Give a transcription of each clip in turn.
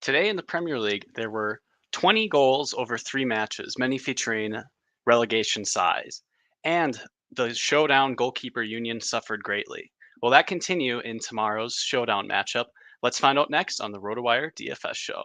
Today in the Premier League, there were 20 goals over three matches, many featuring relegation size. And the Showdown goalkeeper union suffered greatly. Will that continue in tomorrow's Showdown matchup? Let's find out next on the RotoWire DFS show.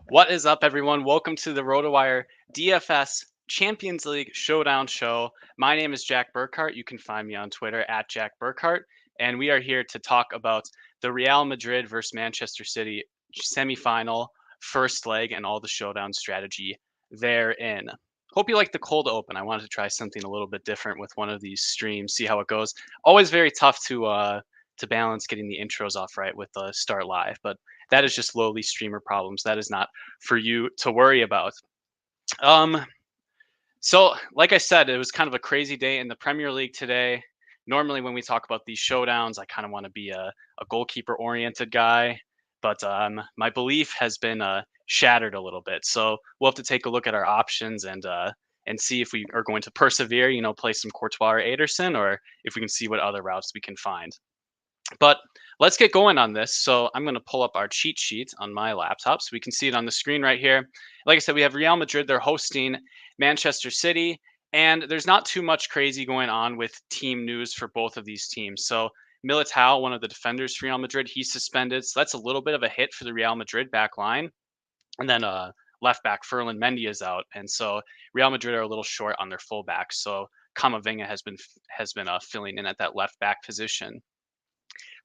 What is up, everyone? Welcome to the RotoWire DFS Champions League Showdown show. My name is Jack Burkart. You can find me on Twitter at Jack Burkart. And we are here to talk about the Real Madrid versus Manchester City semifinal, first leg, and all the showdown strategy therein. Hope you like the cold open. I wanted to try something a little bit different with one of these streams, see how it goes. Always very tough to balance getting the intros off right with the start live, but that is just lowly streamer problems. That is not for you to worry about. So like I said, it was kind of a crazy day in the Premier League today. Normally when we talk about these showdowns, I kind of want to be a goalkeeper oriented guy, but my belief has been shattered a little bit. So we'll have to take a look at our options and see if we are going to persevere, play some Courtois or Ederson, or if we can see what other routes we can find. But let's get going on this. So I'm going to pull up our cheat sheet on my laptop so we can see it on the screen right here. Like I said, we have Real Madrid. They're hosting Manchester City. And there's not too much crazy going on with team news for both of these teams. So Militao, one of the defenders for Real Madrid, he's suspended. So that's a little bit of a hit for the Real Madrid back line. And then left back Ferland Mendy is out. And so Real Madrid are a little short on their fullbacks. So Camavinga has been filling in at that left back position.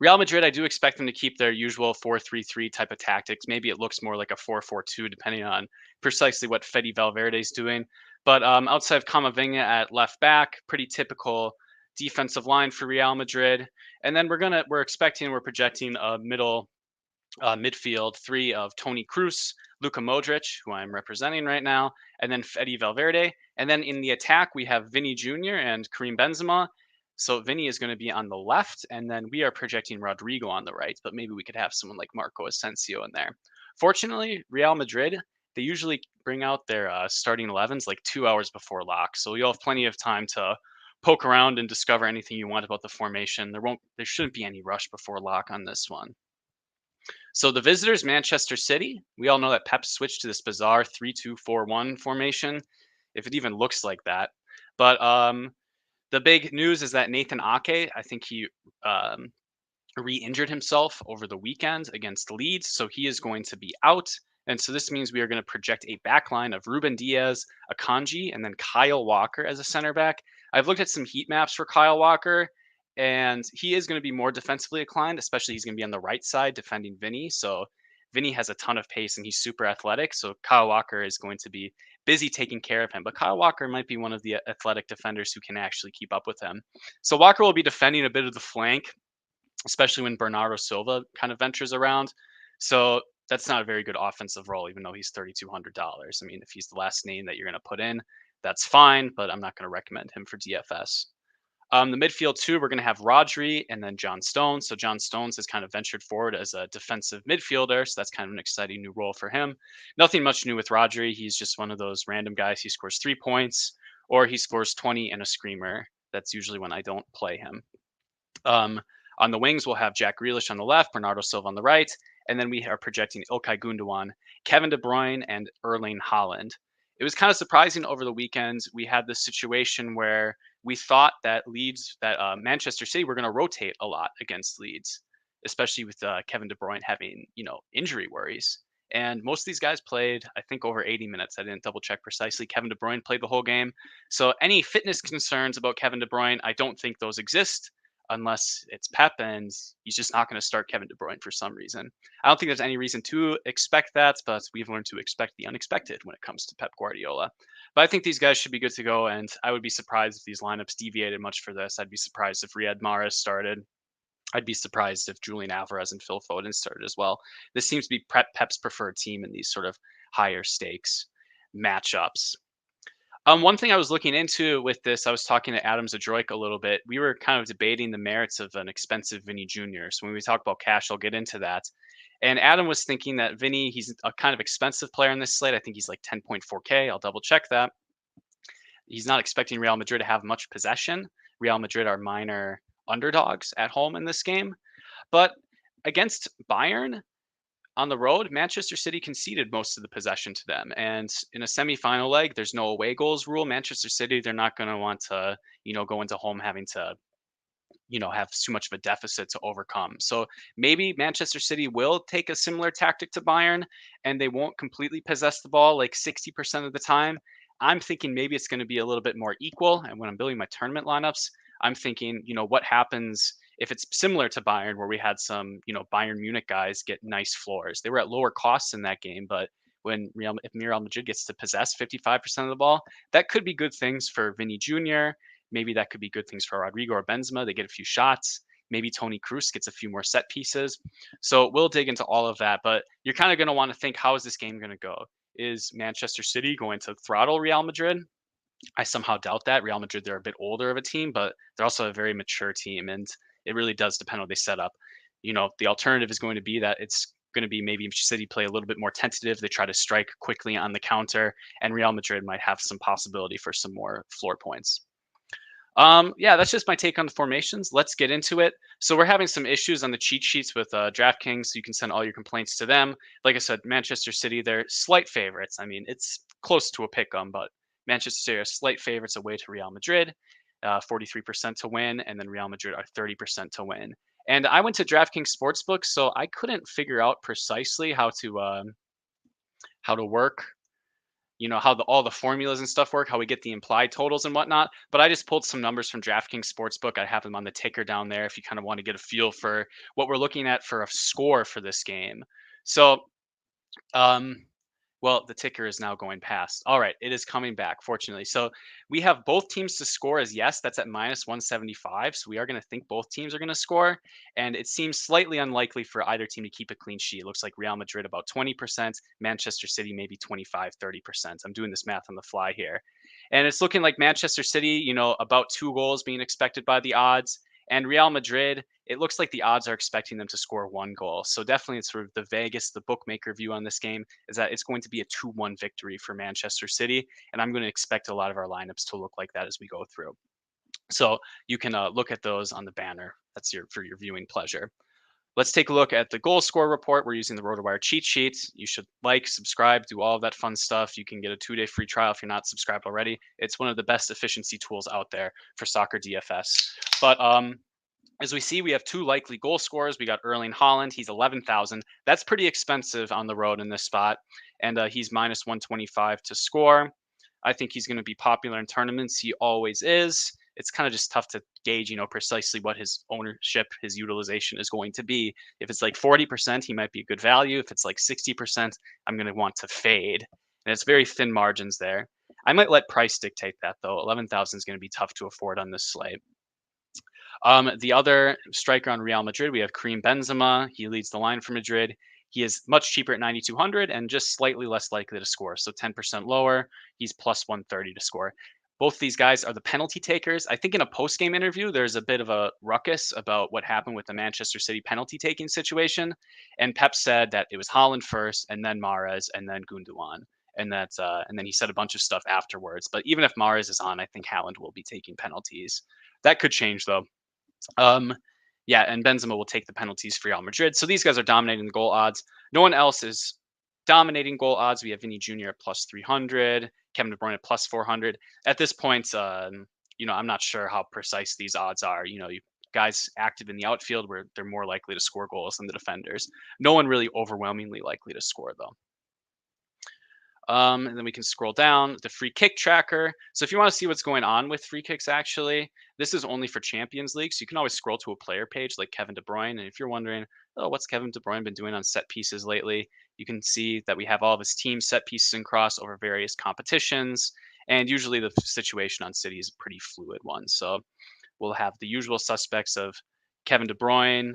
Real Madrid, I do expect them to keep their usual 4-3-3 type of tactics. Maybe it looks more like a 4-4-2, depending on precisely what Fede Valverde is doing. But outside of Camavinga at left back, pretty typical defensive line for Real Madrid. And then we're projecting a midfield three of Toni Kroos, Luka Modric, who I'm representing right now, and then Fede Valverde. And then in the attack, we have Vinny Jr. and Karim Benzema. So Vinny is going to be on the left, and then we are projecting Rodrigo on the right, but maybe we could have someone like Marco Asensio in there. Fortunately, Real Madrid, they usually bring out their starting 11s like 2 hours before lock, so you'll have plenty of time to poke around and discover anything you want about the formation. There shouldn't be any rush before lock on this one. So the visitors, Manchester City. We all know that Pep switched to this bizarre 3-2-4-1 formation, if it even looks like that. But the big news is that Nathan Ake, I think he re-injured himself over the weekend against Leeds, so he is going to be out. And so this means we are going to project a back line of Ruben Diaz, Akanji, and then Kyle Walker as a center back. I've looked at some heat maps for Kyle Walker, and he is going to be more defensively inclined, especially he's going to be on the right side defending Vinny. So Vinny has a ton of pace and he's super athletic. So Kyle Walker is going to be busy taking care of him. But Kyle Walker might be one of the athletic defenders who can actually keep up with him. So Walker will be defending a bit of the flank, especially when Bernardo Silva kind of ventures around. So that's not a very good offensive role, even though he's $3,200. I mean, if he's the last name that you're going to put in, that's fine, but I'm not going to recommend him for DFS. The midfield too, we're going to have Rodri and then John Stones. So John Stones has kind of ventured forward as a defensive midfielder. So that's kind of an exciting new role for him. Nothing much new with Rodri. He's just one of those random guys. He scores 3 points or he scores 20 and a screamer. That's usually when I don't play him. On the wings, we'll have Jack Grealish on the left, Bernardo Silva on the right. And then we are projecting Ilkay Gundogan, Kevin De Bruyne, and Erling Haaland. It was kind of surprising over the weekend. We had this situation where we thought that Manchester City were going to rotate a lot against Leeds, especially with Kevin De Bruyne having, injury worries. And most of these guys played, I think, over 80 minutes. I didn't double check precisely. Kevin De Bruyne played the whole game. So any fitness concerns about Kevin De Bruyne, I don't think those exist unless it's Pep and he's just not going to start Kevin De Bruyne for some reason. I don't think there's any reason to expect that, but we've learned to expect the unexpected when it comes to Pep Guardiola. But I think these guys should be good to go, and I would be surprised if these lineups deviated much for this. I'd be surprised if Riyad Mahrez started. I'd be surprised if Julian Alvarez and Phil Foden started as well. This seems to be Pep's preferred team in these sort of higher stakes matchups. One thing I was looking into with this, I was talking to Adam Zadroik a little bit. We were kind of debating the merits of an expensive Vinny Jr. So when we talk about cash, I'll get into that. And Adam was thinking that Vinny, he's a kind of expensive player in this slate. I think he's like 10.4K. I'll double check that. He's not expecting Real Madrid to have much possession. Real Madrid are minor underdogs at home in this game. But against Bayern on the road, Manchester City conceded most of the possession to them. And in a semifinal leg, there's no away goals rule. Manchester City, they're not going to want to, go into home having to have too much of a deficit to overcome. So maybe Manchester City will take a similar tactic to Bayern and they won't completely possess the ball like 60% of the time. I'm thinking maybe it's going to be a little bit more equal. And when I'm building my tournament lineups, I'm thinking, what happens if it's similar to Bayern, where we had some, Bayern Munich guys get nice floors. They were at lower costs in that game, but if Real Madrid gets to possess 55% of the ball, that could be good things for Vinny Jr. Maybe that could be good things for Rodrigo or Benzema. They get a few shots. Maybe Toni Kroos gets a few more set pieces. So we'll dig into all of that. But you're kind of going to want to think, how is this game going to go? Is Manchester City going to throttle Real Madrid? I somehow doubt that. Real Madrid, they're a bit older of a team, but they're also a very mature team. And it really does depend on what they set up. The alternative is going to be that it's going to be maybe City play a little bit more tentative. They try to strike quickly on the counter, and Real Madrid might have some possibility for some more floor points. Yeah, that's just my take on the formations. Let's get into it. So we're having some issues on the cheat sheets with DraftKings. So you can send all your complaints to them. Like I said, Manchester City, they're slight favorites. I mean, it's close to a pick 'em, but Manchester City are slight favorites away to Real Madrid, 43% to win, and then Real Madrid are 30% to win. And I went to DraftKings Sportsbook, so I couldn't figure out precisely how to work, how all the formulas and stuff work, how we get the implied totals and whatnot. But I just pulled some numbers from DraftKings Sportsbook. I have them on the ticker down there if you kind of want to get a feel for what we're looking at for a score for this game. So, um, well, the ticker is now going past. All right, it is coming back, fortunately. So we have both teams to score as yes, that's at minus 175. So we are going to think both teams are going to score. And it seems slightly unlikely for either team to keep a clean sheet. It looks like Real Madrid about 20%, Manchester City maybe 25, 30%. I'm doing this math on the fly here. And it's looking like Manchester City, about 2 goals being expected by the odds. And Real Madrid, it looks like the odds are expecting them to score 1 goal. So definitely it's sort of the Vegas, the bookmaker view on this game is that it's going to be a 2-1 victory for Manchester City. And I'm going to expect a lot of our lineups to look like that as we go through. So you can look at those on the banner. That's for your viewing pleasure. Let's take a look at the goal score report. We're using the RotoWire cheat sheet. You should subscribe, do all of that fun stuff. You can get a 2-day free trial if you're not subscribed already. It's one of the best efficiency tools out there for soccer DFS. But as we see, we have 2 likely goal scorers. We got Erling Haaland. He's 11,000. That's pretty expensive on the road in this spot. And he's minus 125 to score. I think he's going to be popular in tournaments. He always is. It's kind of just tough to gauge, precisely what his ownership, his utilization is going to be. If it's like 40%, he might be a good value. If it's like 60%, I'm going to want to fade. And it's very thin margins there. I might let price dictate that, though. 11,000 is going to be tough to afford on this slate. The other striker on Real Madrid, we have Karim Benzema. He leads the line for Madrid. He is much cheaper at 9,200 and just slightly less likely to score. So 10% lower. He's plus 130 to score. Both these guys are the penalty takers. I think in a post-game interview, there's a bit of a ruckus about what happened with the Manchester City penalty taking situation. And Pep said that it was Haaland first, and then Mahrez, and then Gundogan. And then he said a bunch of stuff afterwards. But even if Mahrez is on, I think Haaland will be taking penalties. That could change, though. Yeah, and Benzema will take the penalties for Real Madrid. So these guys are dominating the goal odds. No one else is dominating goal odds. We have Vinny Jr. at plus 300, Kevin De Bruyne at plus 400. At this point, I'm not sure how precise these odds are. Guys active in the outfield where they're more likely to score goals than the defenders. No one really overwhelmingly likely to score, though. And then we can scroll down the free kick tracker. So if you want to see what's going on with free kicks, actually, this is only for Champions League. So you can always scroll to a player page like Kevin De Bruyne. And if you're wondering, oh, what's Kevin De Bruyne been doing on set pieces lately? You can see that we have all of his team set pieces and cross over various competitions. And usually the situation on City is a pretty fluid one. So we'll have the usual suspects of Kevin De Bruyne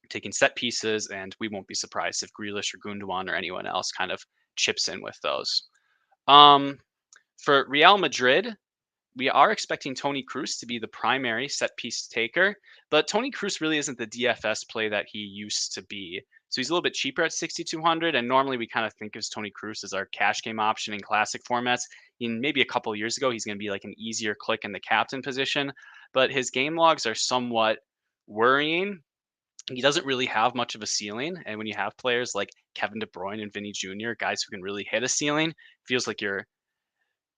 taking set pieces, and we won't be surprised if Grealish or Gundogan or anyone else kind of chips in with those. For Real Madrid, we are expecting Toni Kroos to be the primary set piece taker, but Toni Kroos really isn't the DFS play that he used to be. So he's a little bit cheaper at 6,200. And normally we kind of think of Tony Cruz as our cash game option in classic formats. In maybe a couple of years ago, he's going to be like an easier click in the captain position, but his game logs are somewhat worrying. He doesn't really have much of a ceiling, and when you have players like Kevin De Bruyne and Vinny Jr., guys who can really hit a ceiling, feels like you're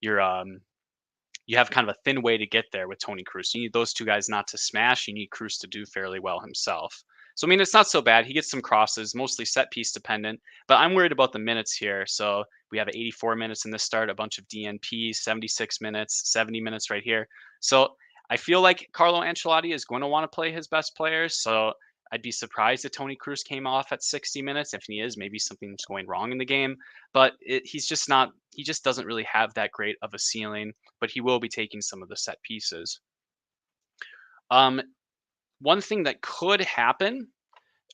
you have kind of a thin way to get there with Tony Cruz. You need those two guys not to smash. You need Cruz to do fairly well himself. So I mean, it's not so bad. He gets some crosses, mostly set piece dependent, but I'm worried about the minutes here. So we have 84 minutes in this start, a bunch of DNPs, 76 minutes, 70 minutes right here. So I feel like Carlo Ancelotti is going to want to play his best players. So I'd be surprised if Tony Cruz came off at 60 minutes. If he is, maybe something's going wrong in the game. But he's just not. He just doesn't really have that great of a ceiling. But he will be taking some of the set pieces. Um, One thing that could happen,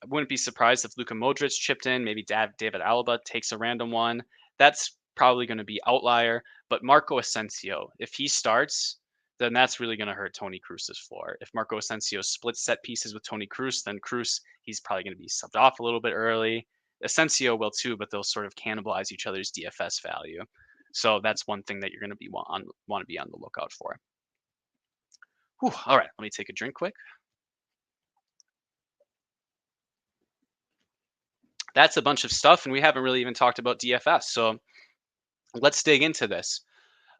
I wouldn't be surprised if Luka Modric chipped in. Maybe David Alaba takes a random one. That's probably going to be outlier. But Marco Asensio, if he starts, then that's really going to hurt Tony Cruz's floor. If Marco Asensio splits set pieces with Tony Cruz, then Cruz, he's probably going to be subbed off a little bit early. Asensio will too, but they'll sort of cannibalize each other's DFS value. So that's one thing that you're going to want to be on the lookout for. Whew, all right, let me take a drink quick. That's a bunch of stuff, and we haven't really even talked about DFS. So let's dig into this.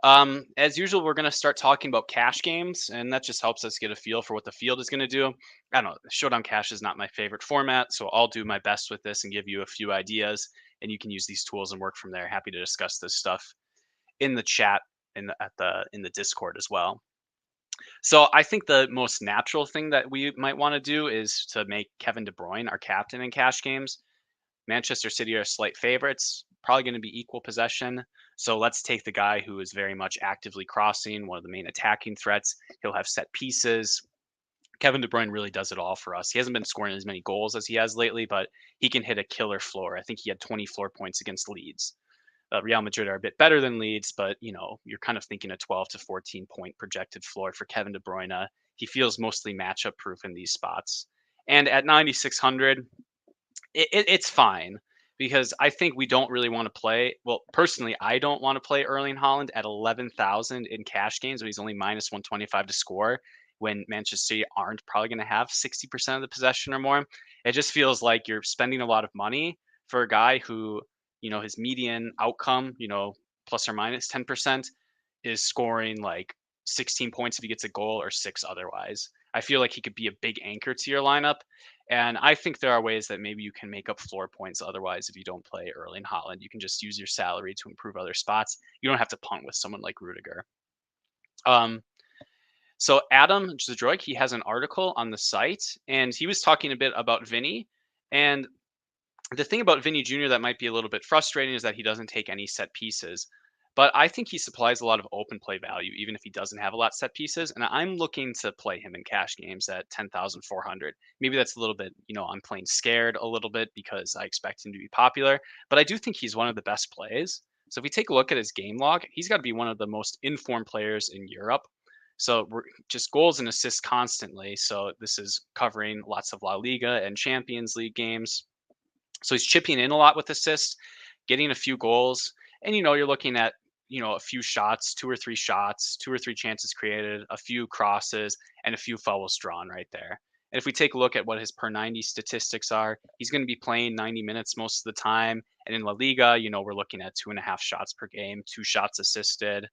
As usual, we're going to start talking about cash games, and that just helps us get a feel for what the field is going to do. I don't know, Showdown Cash is not my favorite format, so I'll do my best with this and give you a few ideas, and you can use these tools and work from there. Happy to discuss this stuff in the chat in the Discord as well. So I think the most natural thing that we might want to do is to make Kevin De Bruyne our captain in cash games. Manchester City are slight favorites, probably going to be equal possession. So let's take the guy who is very much actively crossing, one of the main attacking threats. He'll have set pieces. Kevin De Bruyne really does it all for us. He hasn't been scoring as many goals as he has lately, but he can hit a killer floor. I think he had 20 floor points against Leeds. Real Madrid are a bit better than Leeds, but you're kind of thinking a 12 to 14 point projected floor for Kevin De Bruyne. He feels mostly matchup proof in these spots. And at 9,600, it's fine because I think we don't really want to play. Well, personally, I don't want to play Erling Haaland at 11,000 in cash games when he's only minus 125 to score. When Manchester City aren't probably going to have 60% of the possession or more, it just feels like you're spending a lot of money for a guy who, his median outcome, plus or minus 10%, is scoring like 16 points if he gets a goal or six otherwise. I feel like he could be a big anchor to your lineup. And I think there are ways that maybe you can make up floor points otherwise if you don't play Erling Haaland. You can just use your salary to improve other spots. You don't have to punt with someone like Rudiger. So Adam Zdroik, he has an article on the site, and he was talking a bit about Vinny. And the thing about Vinny Jr. that might be a little bit frustrating is that he doesn't take any set pieces. But I think he supplies a lot of open play value, even if he doesn't have a lot set pieces. And I'm looking to play him in cash games at 10,400. Maybe that's a little bit, I'm playing scared a little bit because I expect him to be popular. But I do think he's one of the best plays. So if we take a look at his game log, he's got to be one of the most informed players in Europe. So we're just goals and assists constantly. So this is covering lots of La Liga and Champions League games. So he's chipping in a lot with assists, getting a few goals. And, you're looking at, a few shots, two or three shots, two or three chances created, a few crosses, and a few fouls drawn right there. And if we take a look at what his per 90 statistics are, he's going to be playing 90 minutes most of the time. And in La Liga, we're looking at 2.5 shots per game, 2 shots assisted,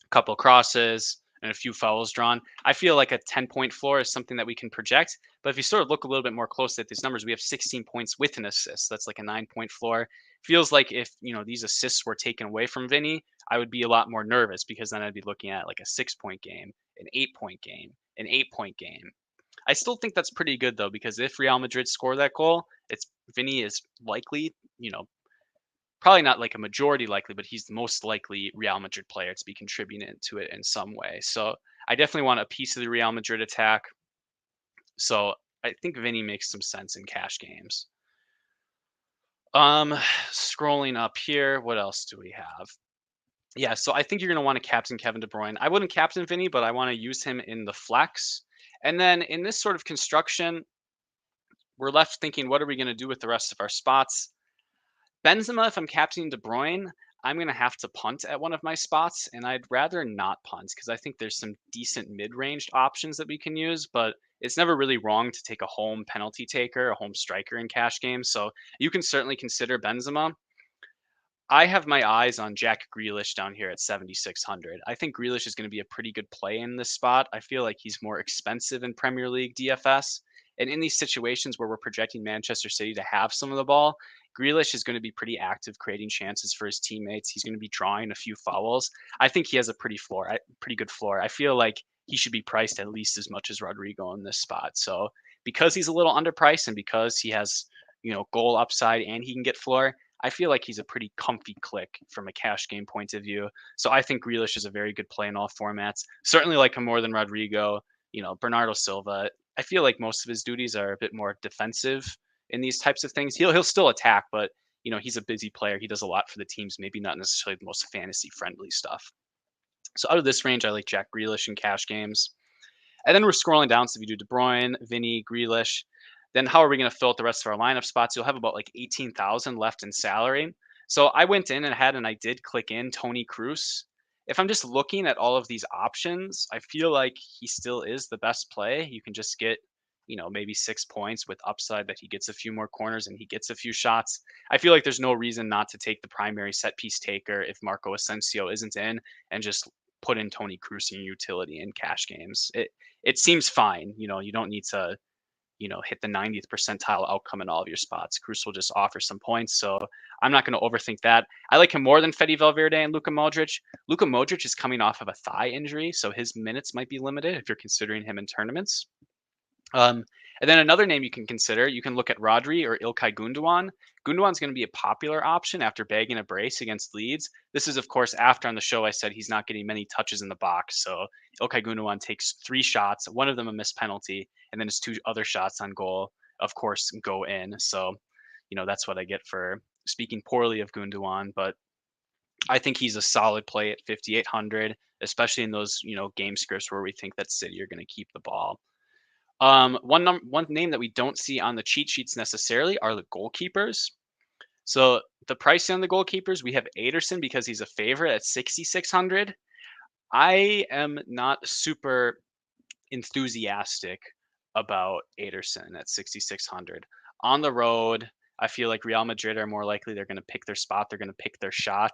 couple crosses, and a few fouls drawn. I feel like a 10-point floor is something that we can project. But if you sort of look a little bit more closely at these numbers, we have 16 points with an assist. That's like a 9-point floor. Feels like if, these assists were taken away from Vinny, I would be a lot more nervous because then I'd be looking at like a 6-point game, an 8-point game, an 8-point game. I still think that's pretty good though, because if Real Madrid score that goal, Vinny is likely, probably not like a majority likely, but he's the most likely Real Madrid player to be contributing to it in some way. So I definitely want a piece of the Real Madrid attack. So I think Vinny makes some sense in cash games. Scrolling up here, what else do we have? Yeah, so I think you're going to want to captain Kevin De Bruyne. I wouldn't captain Vinny, but I want to use him in the flex. And then in this sort of construction, we're left thinking, what are we going to do with the rest of our spots? Benzema, if I'm captaining De Bruyne, I'm going to have to punt at one of my spots, and I'd rather not punt because I think there's some decent mid-ranged options that we can use, but it's never really wrong to take a home penalty taker, a home striker in cash games. So you can certainly consider Benzema. I have my eyes on Jack Grealish down here at 7,600. I think Grealish is going to be a pretty good play in this spot. I feel like he's more expensive in Premier League DFS. And in these situations where we're projecting Manchester City to have some of the ball, Grealish is going to be pretty active, creating chances for his teammates. He's going to be drawing a few fouls. I think he has a pretty good floor. I feel like he should be priced at least as much as Rodrigo in this spot. So because he's a little underpriced and because he has, goal upside and he can get floor, I feel like he's a pretty comfy click from a cash game point of view. So I think Grealish is a very good play in all formats. Certainly like him more than Rodrigo. Bernardo Silva. I feel like most of his duties are a bit more defensive in these types of things. He'll still attack, but he's a busy player. He does a lot for the teams. Maybe not necessarily the most fantasy friendly stuff. So out of this range, I like Jack Grealish in cash games. And then we're scrolling down. So if you do De Bruyne, Vinny, Grealish, then how are we going to fill out the rest of our lineup spots? You'll have about like 18,000 left in salary. So I went in and I did click in Tony Cruz. If I'm just looking at all of these options, I feel like he still is the best play. You can just get, maybe 6 points with upside that he gets a few more corners and he gets a few shots. I feel like there's no reason not to take the primary set piece taker if Marco Asensio isn't in and just put in Tony Cruz in utility in cash games. It seems fine. You don't need to, hit the 90th percentile outcome in all of your spots. Cruz will just offer some points. So I'm not going to overthink that. I like him more than Fede Valverde and Luka Modric. Luka Modric is coming off of a thigh injury, so his minutes might be limited if you're considering him in tournaments. And then another name you can consider, you can look at Rodri or Ilkay Gundogan. Gundogan's going to be a popular option after bagging a brace against Leeds. This is, of course, after on the show I said he's not getting many touches in the box. So Ilkay Gundogan takes 3 shots, one of them a missed penalty, and then his 2 other shots on goal, of course, go in. So, that's what I get for speaking poorly of Gundogan. But I think he's a solid play at 5,800, especially in those, game scripts where we think that City are going to keep the ball. One name that we don't see on the cheat sheets necessarily are the goalkeepers. So the pricing on the goalkeepers, we have Ederson because he's a favorite at 6,600. I am not super enthusiastic about Ederson at 6,600. On the road, I feel like Real Madrid are more likely they're going to pick their spot, they're going to pick their shot.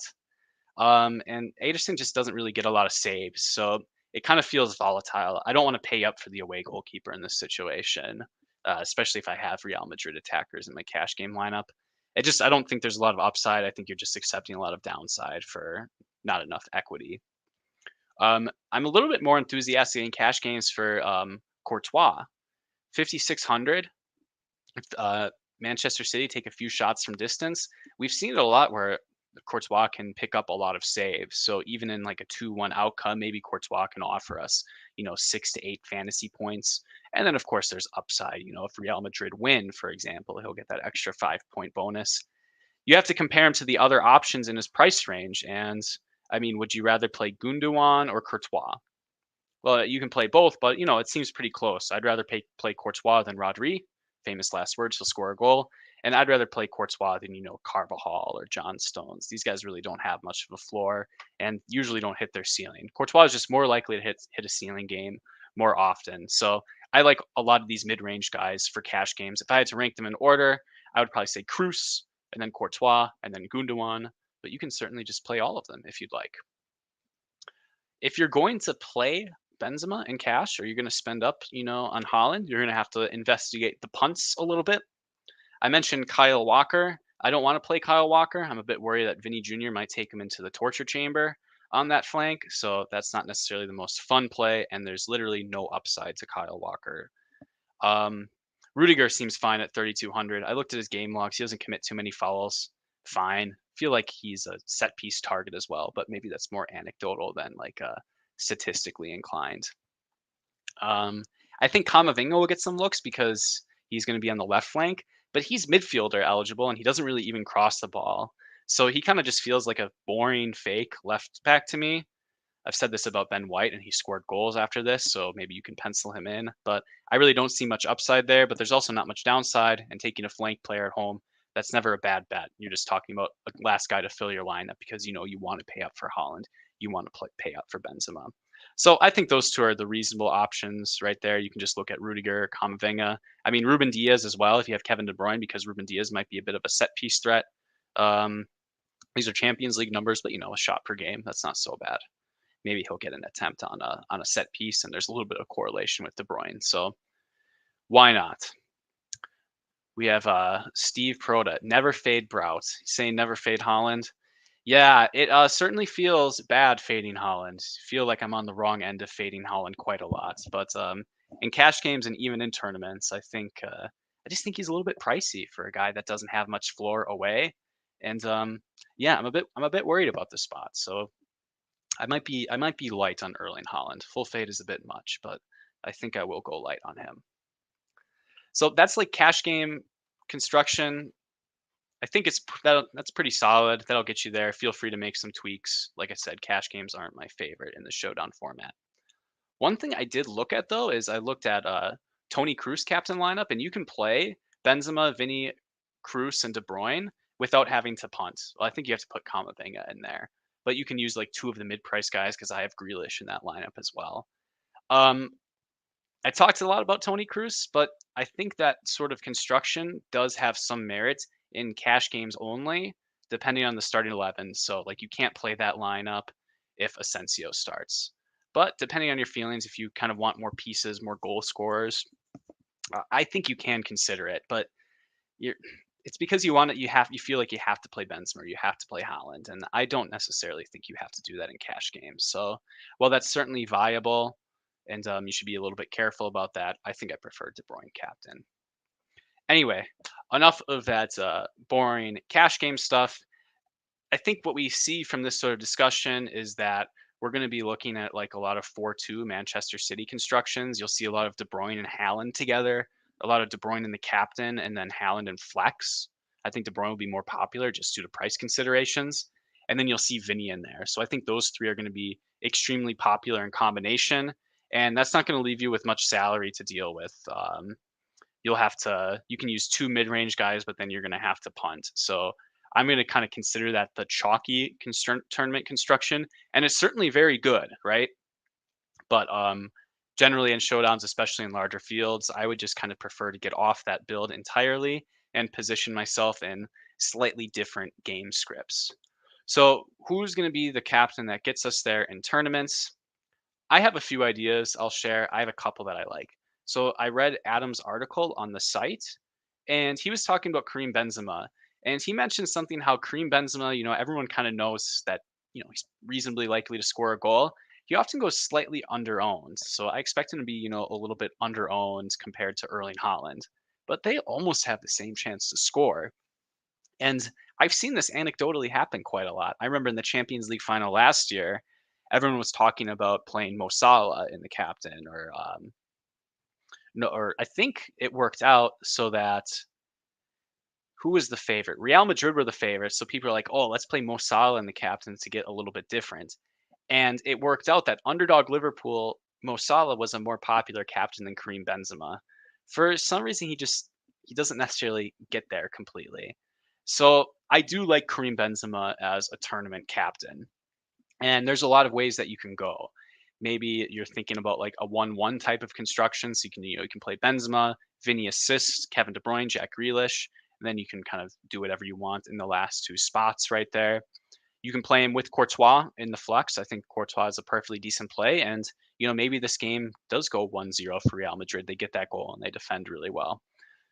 And Ederson just doesn't really get a lot of saves. So it kind of feels volatile. I don't want to pay up for the away goalkeeper in this situation, especially if I have Real Madrid attackers in my cash game lineup. I don't think there's a lot of upside. I think you're just accepting a lot of downside for not enough equity. I'm a little bit more enthusiastic in cash games for Courtois, 5,600. If Manchester City take a few shots from distance, we've seen it a lot where Courtois can pick up a lot of saves. So even in like a 2-1 outcome, maybe Courtois can offer us, 6 to 8 fantasy points. And then of course there's upside. If Real Madrid win, for example, he'll get that extra 5-point bonus. You have to compare him to the other options in his price range. And I mean, would you rather play Gundogan or Courtois? Well, you can play both, but it seems pretty close. I'd rather play Courtois than Rodri. Famous last words, he'll score a goal. And I'd rather play Courtois than, Carvajal or John Stones. These guys really don't have much of a floor and usually don't hit their ceiling. Courtois is just more likely to hit a ceiling game more often. So I like a lot of these mid-range guys for cash games. If I had to rank them in order, I would probably say Cruz and then Courtois and then Gundogan. But you can certainly just play all of them if you'd like. If you're going to play Benzema in cash or you're going to spend up, on Haaland, you're going to have to investigate the punts a little bit. I mentioned Kyle Walker. I don't want to play Kyle Walker. I'm a bit worried that Vinny Jr. might take him into the torture chamber on that flank. So that's not necessarily the most fun play. And there's literally no upside to Kyle Walker. Rudiger seems fine at 3,200. I looked at his game logs. He doesn't commit too many fouls. Fine. Feel like he's a set piece target as well, but maybe that's more anecdotal than like statistically inclined. I think Kamavinga will get some looks because he's going to be on the left flank, but he's midfielder eligible and he doesn't really even cross the ball. So he kind of just feels like a boring fake left back to me. I've said this about Ben White, and he scored goals after this, so maybe you can pencil him in. But I really don't see much upside there. But there's also not much downside, and taking a flank player at home, that's never a bad bet. You're just talking about a last guy to fill your lineup because you want to pay up for Haaland, you want to pay up for Benzema. So I think those two are the reasonable options right there. You can just look at Rudiger, Kamavinga. I mean, Ruben Diaz as well if you have Kevin De Bruyne, because Ruben Diaz might be a bit of a set piece threat. Um, these are Champions League numbers, but a shot per game, that's not so bad. Maybe he'll get an attempt on a set piece, and there's a little bit of correlation with De Bruyne. So why not? We have Steve Proda, never fade Brout. He's saying never fade Holland. Yeah, it certainly feels bad fading Holland. Feel like I'm on the wrong end of fading Holland quite a lot. But in cash games and even in tournaments, I just think he's a little bit pricey for a guy that doesn't have much floor away. And yeah, I'm a bit worried about the spot. So I might be light on Erling Haaland. Full fade is a bit much, but I think I will go light on him. So that's like cash game construction. I think that's pretty solid. That'll get you there. Feel free to make some tweaks. Like I said, cash games aren't my favorite in the showdown format. One thing I did look at though is I looked at Tony Cruz captain lineup, and you can play Benzema, Vinny, Cruz, and De Bruyne without having to punt. Well, I think you have to put Kamavinga in there, but you can use like two of the mid-price guys because I have Grealish in that lineup as well. Um, I talked a lot about Tony Cruz, but I think that sort of construction does have some merit in cash games only, depending on the starting 11. So, like, you can't play that lineup if Asensio starts. But depending on your feelings, if you kind of want more pieces, more goal scorers, I think you can consider it. But you're, it's because you want it. You feel like you have to play Benzema, or you have to play Haaland, and I don't necessarily think you have to do that in cash games. So, while that's certainly viable, and you should be a little bit careful about that, I think I prefer De Bruyne captain. Anyway, enough of that boring cash game stuff. I think what we see from this sort of discussion is that we're going to be looking at like a lot of 4-2 Manchester City constructions. You'll see a lot of De Bruyne and Haaland together, a lot of De Bruyne in the captain, and then Haaland and flex. I think De Bruyne will be more popular just due to price considerations. And then you'll see Vinny in there. So I think those three are going to be extremely popular in combination. And that's not going to leave you with much salary to deal with. You can use two mid-range guys, but then you're going to have to punt. So I'm going to kind of consider that the chalky tournament construction, and it's certainly very good, right? But generally in showdowns, especially in larger fields, I would just kind of prefer to get off that build entirely and position myself in slightly different game scripts. So who's going to be the captain that gets us there in tournaments? I have a few ideas I'll share. I have a couple that I like. So I read Adam's article on the site, and he was talking about Karim Benzema, and he mentioned something how Karim Benzema, everyone kind of knows that he's reasonably likely to score a goal. He often goes slightly underowned, so I expect him to be a little bit underowned compared to Erling Haaland, but they almost have the same chance to score. And I've seen this anecdotally happen quite a lot. I remember in the Champions League final last year, everyone was talking about playing Mo Salah in the captain, or no, or I think it worked out so that who was the favorite? Real Madrid were the favorites, so people are like, "Oh, let's play Mo Salah in the captain to get a little bit different." And it worked out that underdog Liverpool, Mo Salah was a more popular captain than Karim Benzema. For some reason, he doesn't necessarily get there completely. So I do like Karim Benzema as a tournament captain. And there's a lot of ways that you can go. Maybe you're thinking about like a 1-1 type of construction. So you can play Benzema, Vinny assists, Kevin De Bruyne, Jack Grealish, and then you can kind of do whatever you want in the last two spots right there. You can play him with Courtois in the flex. I think Courtois is a perfectly decent play. And, maybe this game does go 1-0 for Real Madrid. They get that goal and they defend really well.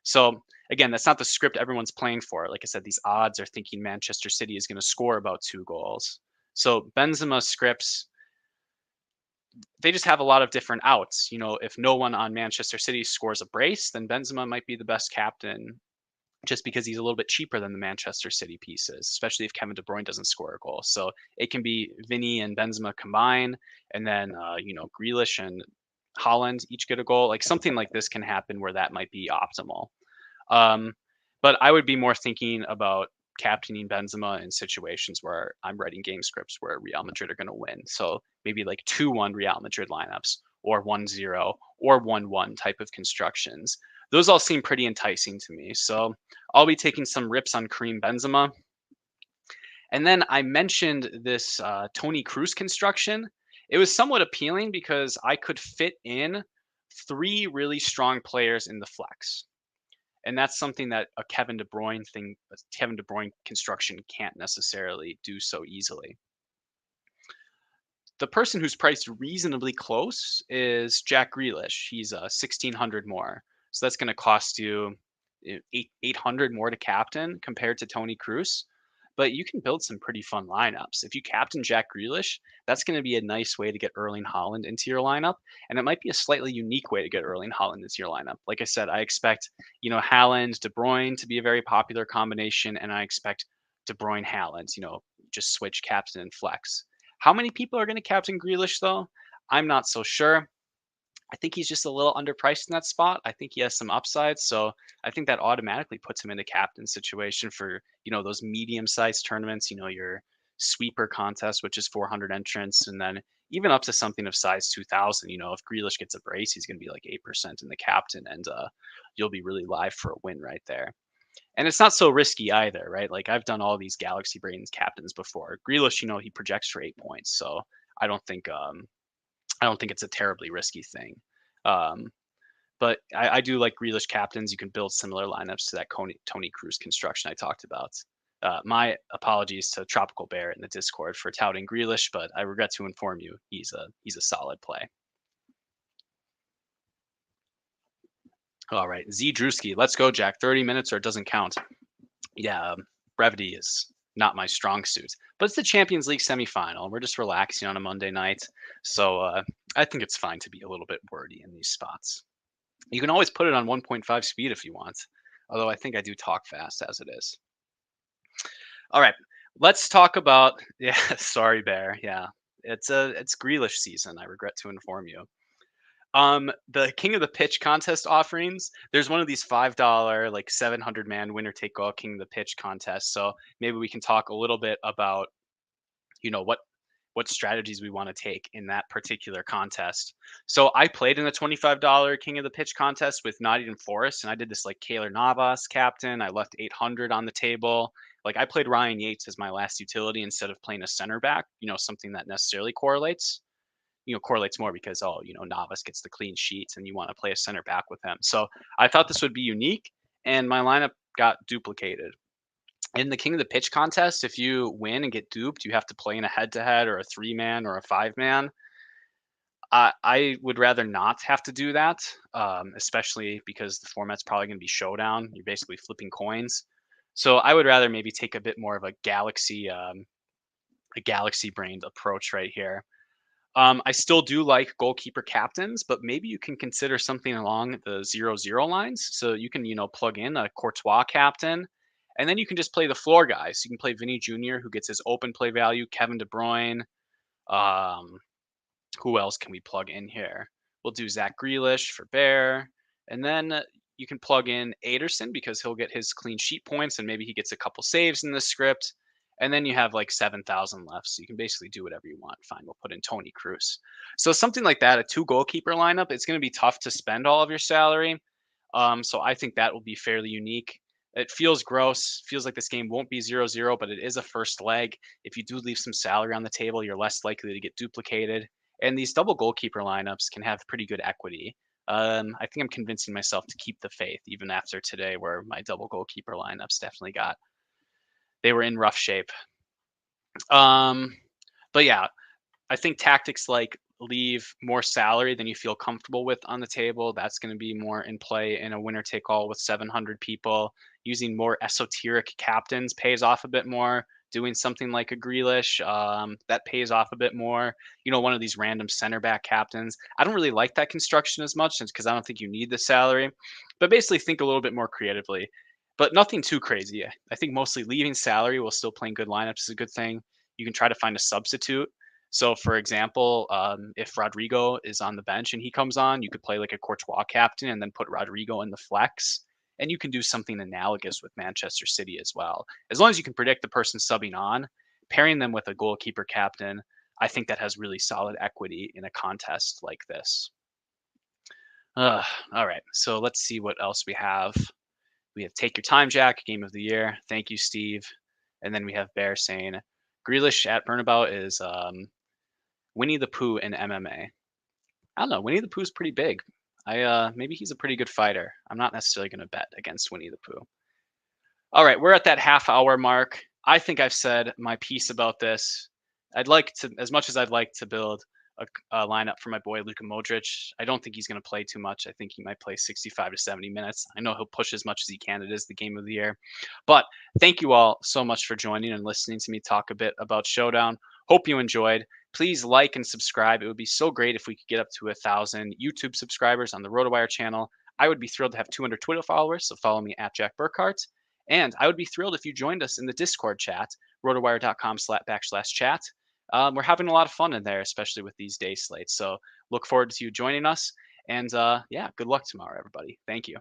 So again, that's not the script everyone's playing for. Like I said, these odds are thinking Manchester City is going to score about 2 goals. So Benzema scripts, they just have a lot of different outs. If no one on Manchester City scores a brace, then Benzema might be the best captain just because he's a little bit cheaper than the Manchester City pieces, especially if Kevin De Bruyne doesn't score a goal. So it can be Vinny and Benzema combine, and then Grealish and Haaland each get a goal. Like something like this can happen where that might be optimal. Um, but I would be more thinking about captaining Benzema in situations where I'm writing game scripts where Real Madrid are going to win. So maybe like 2-1 Real Madrid lineups or 1-0 or 1-1 type of constructions. Those all seem pretty enticing to me. So I'll be taking some rips on Karim Benzema. And then I mentioned this Tony Cruz construction. It was somewhat appealing because I could fit in 3 really strong players in the flex. And that's something that a Kevin De Bruyne construction can't necessarily do so easily. The person who's priced reasonably close is Jack Grealish. He's 1,600 more. So that's going to cost you 800 more to captain compared to Tony Cruz. But you can build some pretty fun lineups. If you captain Jack Grealish, that's going to be a nice way to get Erling Haaland into your lineup. And it might be a slightly unique way to get Erling Haaland into your lineup. Like I said, I expect, Haaland, De Bruyne to be a very popular combination. And I expect De Bruyne, Haaland, just switch captain and flex. How many people are going to captain Grealish, though? I'm not so sure. I think he's just a little underpriced in that spot. I think he has some upside, so I think that automatically puts him in a captain situation for those medium-sized tournaments. Your sweeper contest, which is 400 entrants, and then even up to something of size 2,000. If Grealish gets a brace, he's going to be like 8% in the captain, and you'll be really live for a win right there. And it's not so risky either, right? Like I've done all these Galaxy Brains captains before. Grealish, he projects for 8 points, so I don't think I don't think it's a terribly risky thing. Um, but I do like Grealish captains. You can build similar lineups to that Tony Cruz construction I talked about. My apologies to Tropical Bear in the Discord for touting Grealish, but I regret to inform you he's a solid play. All right, Z Drewski, let's go, Jack. 30 minutes or it doesn't count. Yeah, brevity is not my strong suit, but it's the Champions League semifinal. We're just relaxing on a Monday night, so I think it's fine to be a little bit wordy in these spots. You can always put it on 1.5 speed if you want, although I think I do talk fast as it is. All right, let's talk about yeah. Sorry, Bear. Yeah, it's Grealish season. I regret to inform you. The King of the Pitch contest offerings, there's one of these $5 like 700 man winner take all King of the Pitch contest. So maybe we can talk a little bit about what strategies we want to take in that particular contest. So I played in the $25 King of the Pitch contest with Nottingham Forest, and I did this like Kaylor Navas captain. I left 800 on the table. Like I played Ryan Yates as my last utility instead of playing a center back, something that necessarily correlates more because Navas gets the clean sheets and you want to play a center back with him. So I thought this would be unique, and my lineup got duplicated. In the King of the Pitch contest, if you win and get duped, you have to play in a head-to-head or a 3-man or a 5-man. I would rather not have to do that, especially because the format's probably going to be Showdown. You're basically flipping coins. So I would rather maybe take a bit more of a galaxy-brained approach right here. I still do like goalkeeper captains, but maybe you can consider something along the 0-0 lines. So you can, plug in a Courtois captain, and then you can just play the floor guys. You can play Vinny Jr., who gets his open play value, Kevin De Bruyne. Who else can we plug in here? We'll do Zach Grealish for Bear, and then you can plug in Ederson because he'll get his clean sheet points, and maybe he gets a couple saves in the script. And then you have like 7,000 left. So you can basically do whatever you want. Fine, we'll put in Tony Cruz. So something like that, a 2 goalkeeper lineup, it's going to be tough to spend all of your salary. So I think that will be fairly unique. It feels gross. Feels like this game won't be 0-0, but it is a first leg. If you do leave some salary on the table, you're less likely to get duplicated. And these double goalkeeper lineups can have pretty good equity. I think I'm convincing myself to keep the faith even after today, where my double goalkeeper lineups definitely they were in rough shape. But yeah, I think tactics like leave more salary than you feel comfortable with on the table. That's going to be more in play in a winner take all with 700 people. Using more esoteric captains pays off a bit more. Doing something like a Grealish, that pays off a bit more. One of these random center back captains. I don't really like that construction as much because I don't think you need the salary. But basically, think a little bit more creatively. But nothing too crazy. I think mostly leaving salary while still playing good lineups is a good thing. You can try to find a substitute. So, for example, if Rodrigo is on the bench and he comes on, you could play like a Courtois captain and then put Rodrigo in the flex. And you can do something analogous with Manchester City as well. As long as you can predict the person subbing on, pairing them with a goalkeeper captain, I think that has really solid equity in a contest like this. All right, so let's see what else we have. We have Take Your Time, Jack, Game of the Year. Thank you, Steve. And then we have Bear saying Grealish at Burnabout is Winnie the Pooh in MMA. I don't know. Winnie the Pooh's pretty big. Maybe he's a pretty good fighter. I'm not necessarily going to bet against Winnie the Pooh. All right, we're at that half hour mark. I think I've said my piece about this. I'd like to, as much as I'd like to build a lineup for my boy Luka Modric, I don't think he's going to play too much. I think he might play 65 to 70 minutes. I know he'll push as much as he can. It is the game of the year. But thank you all so much for joining and listening to me talk a bit about Showdown. Hope you enjoyed. Please like and subscribe. It would be so great if we could get up to 1,000 YouTube subscribers on the RotoWire channel. I would be thrilled to have 200 Twitter followers, so follow me at Jack Burkart. And I would be thrilled if you joined us in the Discord chat, rotowire.com/chat. We're having a lot of fun in there, especially with these day slates. So look forward to you joining us. And yeah, good luck tomorrow, everybody. Thank you.